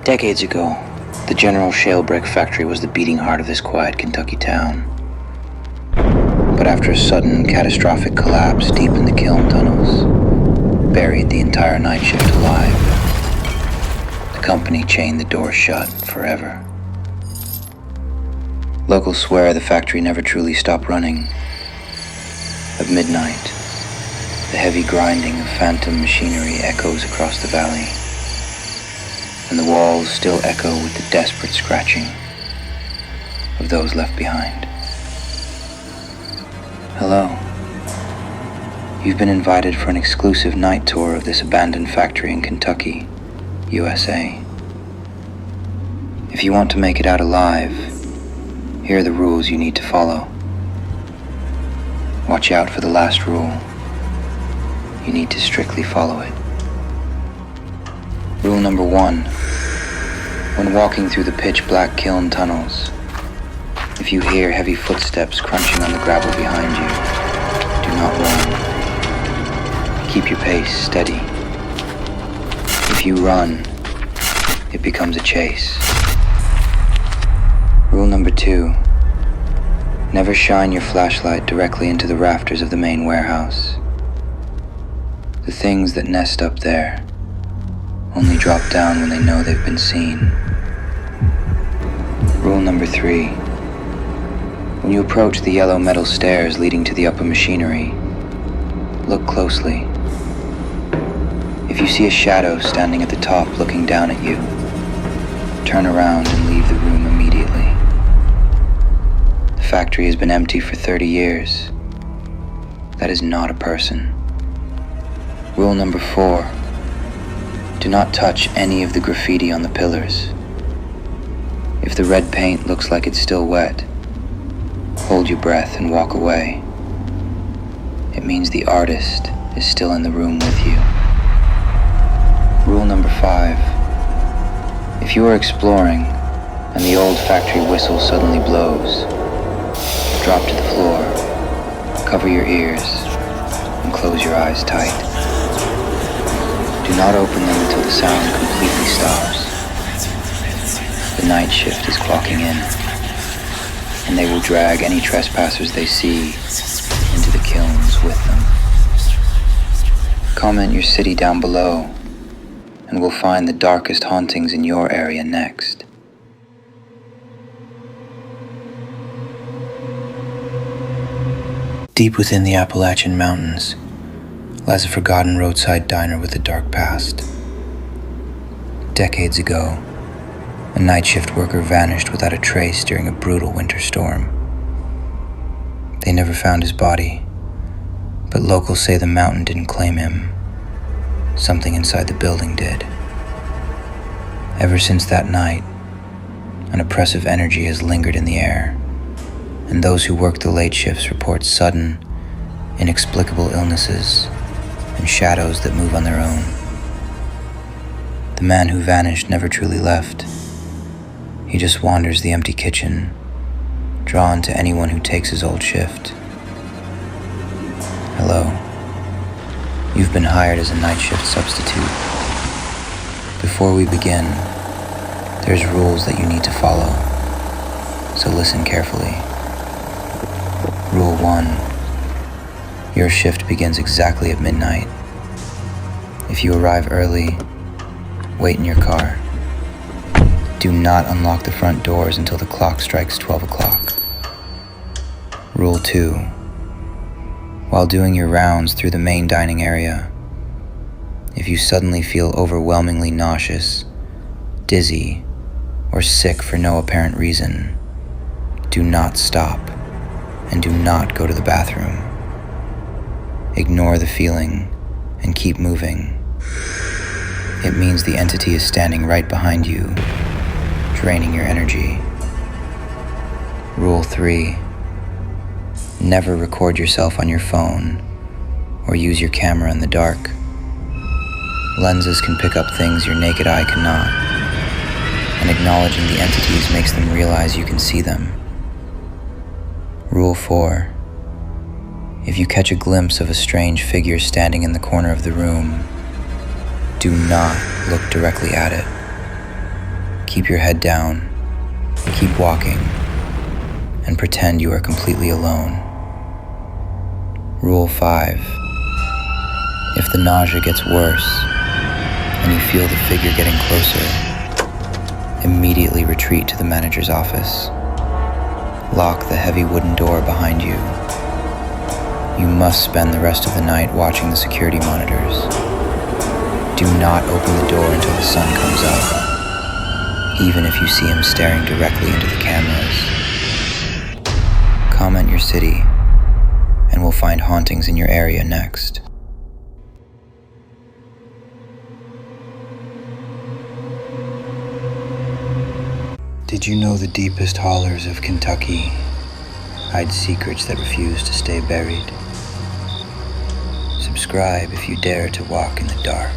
Decades ago, the General Shale Brick Factory was the beating heart of this quiet Kentucky town. But after a sudden, catastrophic collapse deep in the kiln tunnels, buried the entire night shift alive, the company chained the doors shut forever. Locals swear the factory never truly stopped running. At midnight, the heavy grinding of phantom machinery echoes across the valley, and the walls still echo with the desperate scratching of those left behind. Hello. You've been invited for an exclusive night tour of this abandoned factory in Kentucky, USA. If you want to make it out alive, here are the rules you need to follow. Watch out for the last rule. You need to strictly follow it. Rule number 1. When walking through the pitch-black kiln tunnels, if you hear heavy footsteps crunching on the gravel behind you, do not run. Keep your pace steady. If you run, it becomes a chase. Rule number 2. Never shine your flashlight directly into the rafters of the main warehouse. The things that nest up there only drop down when they know they've been seen. Rule number 3. When you approach the yellow metal stairs leading to the upper machinery, look closely. If you see a shadow standing at the top looking down at you, turn around and leave the room immediately. The factory has been empty for 30 years. That is not a person. Rule number 4. Do not touch any of the graffiti on the pillars. If the red paint looks like it's still wet, hold your breath and walk away. It means the artist is still in the room with you. Rule number 5. If you are exploring and the old factory whistle suddenly blows, drop to the floor, cover your ears, and close your eyes tight. Do not open them until the sound completely stops. The night shift is clocking in, and they will drag any trespassers they see into the kilns with them. Comment your city down below, and we'll find the darkest hauntings in your area next. Deep within the Appalachian Mountains lies a forgotten roadside diner with a dark past. Decades ago, a night shift worker vanished without a trace during a brutal winter storm. They never found his body, but locals say the mountain didn't claim him. Something inside the building did. Ever since that night, an oppressive energy has lingered in the air, and those who work the late shifts report sudden, inexplicable illnesses and shadows that move on their own. The man who vanished never truly left. He just wanders the empty kitchen, drawn to anyone who takes his old shift. Hello. You've been hired as a night shift substitute. Before we begin, there's rules that you need to follow, so listen carefully. Rule 1. Your shift begins exactly at midnight. If you arrive early, wait in your car. Do not unlock the front doors until the clock strikes 12 o'clock. Rule 2. While doing your rounds through the main dining area, if you suddenly feel overwhelmingly nauseous, dizzy, or sick for no apparent reason, do not stop and do not go to the bathroom. Ignore the feeling and keep moving. It means the entity is standing right behind you, draining your energy. Rule 3. Never record yourself on your phone or use your camera in the dark. Lenses can pick up things your naked eye cannot, and acknowledging the entities makes them realize you can see them. Rule 4. If you catch a glimpse of a strange figure standing in the corner of the room, do not look directly at it. Keep your head down, keep walking, and pretend you are completely alone. Rule 5. If the nausea gets worse and you feel the figure getting closer, immediately retreat to the manager's office. Lock the heavy wooden door behind you. You must spend the rest of the night watching the security monitors. Do not open the door until the sun comes up, even if you see him staring directly into the cameras. Comment your city, and we'll find hauntings in your area next. Did you know the deepest hollers of Kentucky hide secrets that refuse to stay buried? Subscribe if you dare to walk in the dark.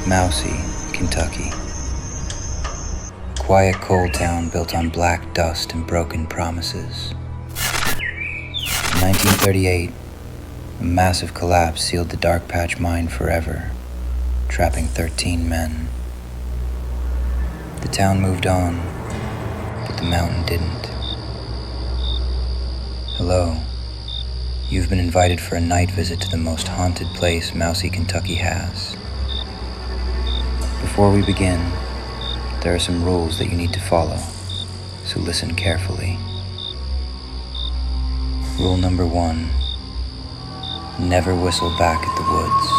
Mousie, Kentucky. A quiet coal town built on black dust and broken promises. In 1938, a massive collapse sealed the Dark Patch mine forever, trapping 13 men. The town moved on, but the mountain didn't. Hello. You've been invited for a night visit to the most haunted place Mousie, Kentucky has. Before we begin, there are some rules that you need to follow, so listen carefully. Rule number 1, never whistle back at the woods.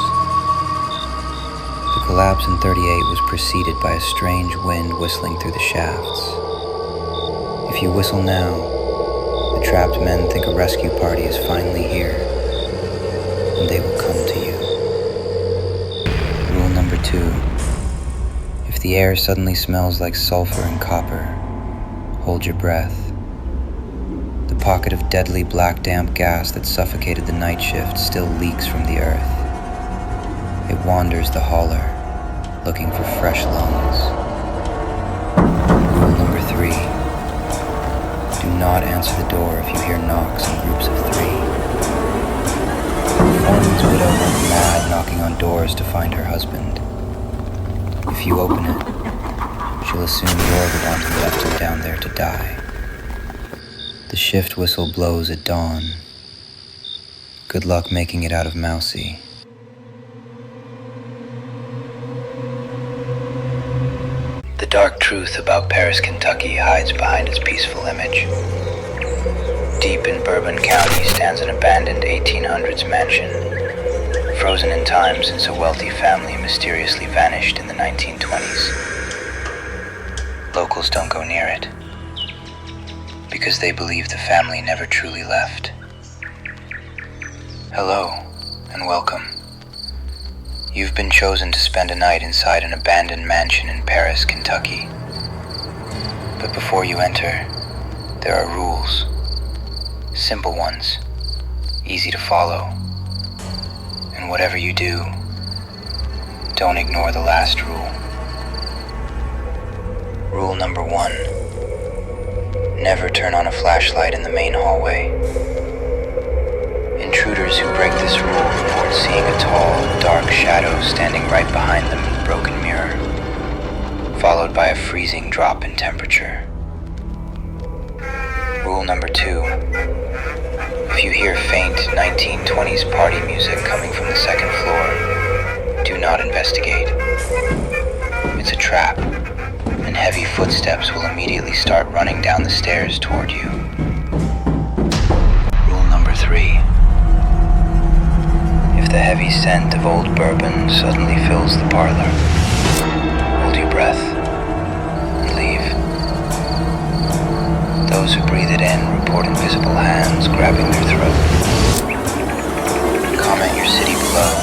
The collapse in 38 was preceded by a strange wind whistling through the shafts. If you whistle now, the trapped men think a rescue party is finally here, and they will come to you. Rule number 2, if the air suddenly smells like sulfur and copper, hold your breath. The pocket of deadly black damp gas that suffocated the night shift still leaks from the earth. It wanders the hauler, looking for fresh lungs. Rule number 3, do not answer the door if you hear knocks in groups of 3. The foreman's widow went mad knocking on doors to find her husband. If you open it, she'll assume you're the one who left him down there to die. The shift whistle blows at dawn. Good luck making it out of Mousie. The dark truth about Paris, Kentucky hides behind its peaceful image. Deep in Bourbon County stands an abandoned 1800s mansion, frozen in time since a wealthy family mysteriously vanished in the 1920s. Locals don't go near it, because they believe the family never truly left. Hello, and welcome. You've been chosen to spend a night inside an abandoned mansion in Paris, Kentucky. But before you enter, there are rules. Simple ones, easy to follow. And whatever you do, don't ignore the last rule. Rule number 1, never turn on a flashlight in the main hallway. Intruders who break this rule report seeing a tall, dark shadow standing right behind them in the broken mirror, followed by a freezing drop in temperature. Rule number 2, if you hear faint 1920s party music coming from the second floor, do not investigate. It's a trap, and heavy footsteps will immediately start running down the stairs toward you. Rule number 3, if the heavy scent of old bourbon suddenly fills the parlor, hold your breath and leave. Those who breathe it in report invisible hands grabbing their throat. Comment your city below,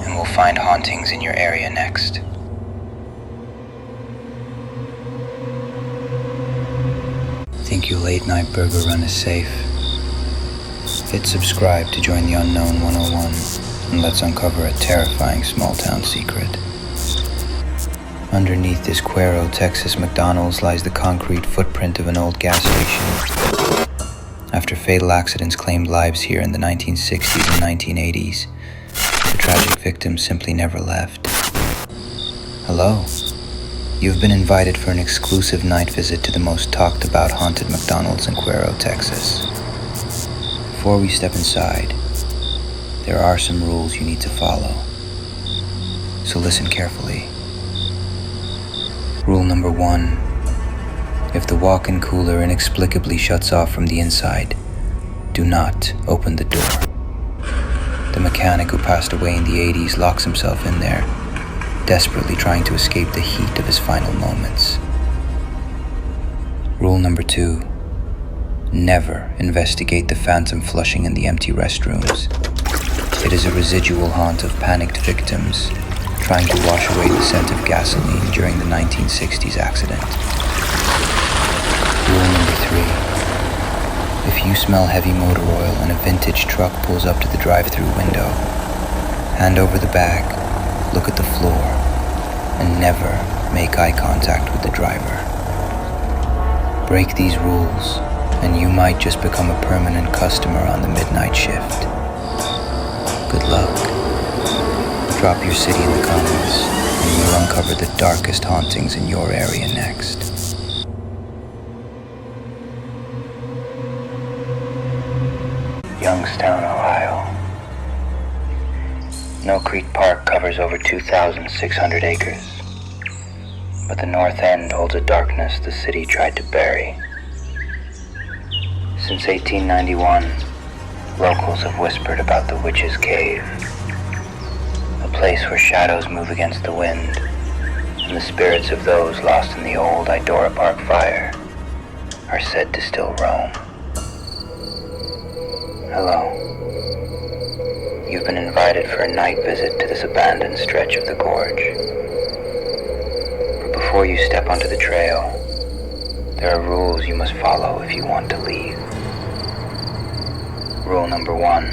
and we'll find hauntings in your area next. Think your late night burger run is safe? Hit subscribe to join the Unknown 101, and let's uncover a terrifying small town secret. Underneath this Cuero, Texas McDonald's lies the concrete footprint of an old gas station. After fatal accidents claimed lives here in the 1960s and 1980s, the tragic victims simply never left. Hello, You've been invited for an exclusive night visit to the most talked about haunted McDonald's in Cuero, Texas. Before we step inside, there are some rules you need to follow. So listen carefully. Rule number 1. If the walk-in cooler inexplicably shuts off from the inside, do not open the door. The mechanic who passed away in the 80s locks himself in there, desperately trying to escape the heat of his final moments. Rule number 2. Never investigate the phantom flushing in the empty restrooms. It is a residual haunt of panicked victims trying to wash away the scent of gasoline during the 1960s accident. Rule number 3. If you smell heavy motor oil and a vintage truck pulls up to the drive-thru window, hand over the bag, look at the floor, and never make eye contact with the driver. Break these rules, and you might just become a permanent customer on the midnight shift. Good luck. Drop your city in the comments, and we'll uncover the darkest hauntings in your area next. Youngstown, Ohio. Mill Creek Park covers over 2,600 acres, but the north end holds a darkness the city tried to bury. Since 1891, locals have whispered about the Witch's Cave, a place where shadows move against the wind, and the spirits of those lost in the old Idora Park fire are said to still roam. Hello. You've been invited for a night visit to this abandoned stretch of the gorge. But before you step onto the trail, there are rules you must follow if you want to leave. Rule number 1.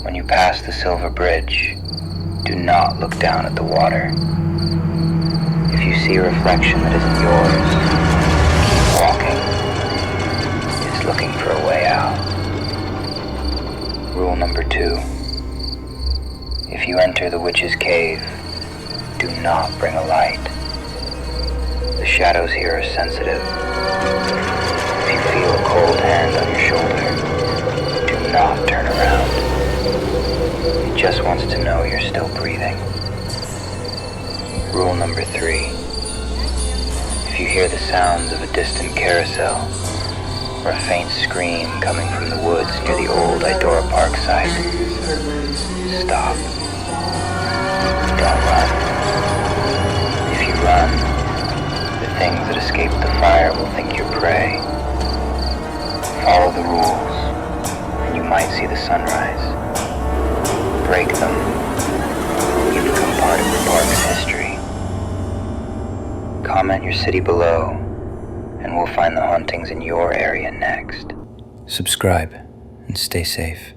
When you pass the Silver Bridge, do not look down at the water. If you see a reflection that isn't yours, keep walking. It's looking for a way out. Rule number 2. If you enter the Witch's Cave, do not bring a light. The shadows here are sensitive. If you feel a cold hand on your shoulder, do not turn around. It just wants to know you're still breathing. Rule number 3. If you hear the sounds of a distant carousel, or a faint scream coming from the woods near the old Idora Park site, stop. Don't run. If you run, the things that escaped the fire will think you're prey. Follow the rules, and you might see the sunrise. Break them, you become part of the park's history. Comment your city below, and we'll find the hauntings in your area next. Subscribe and stay safe.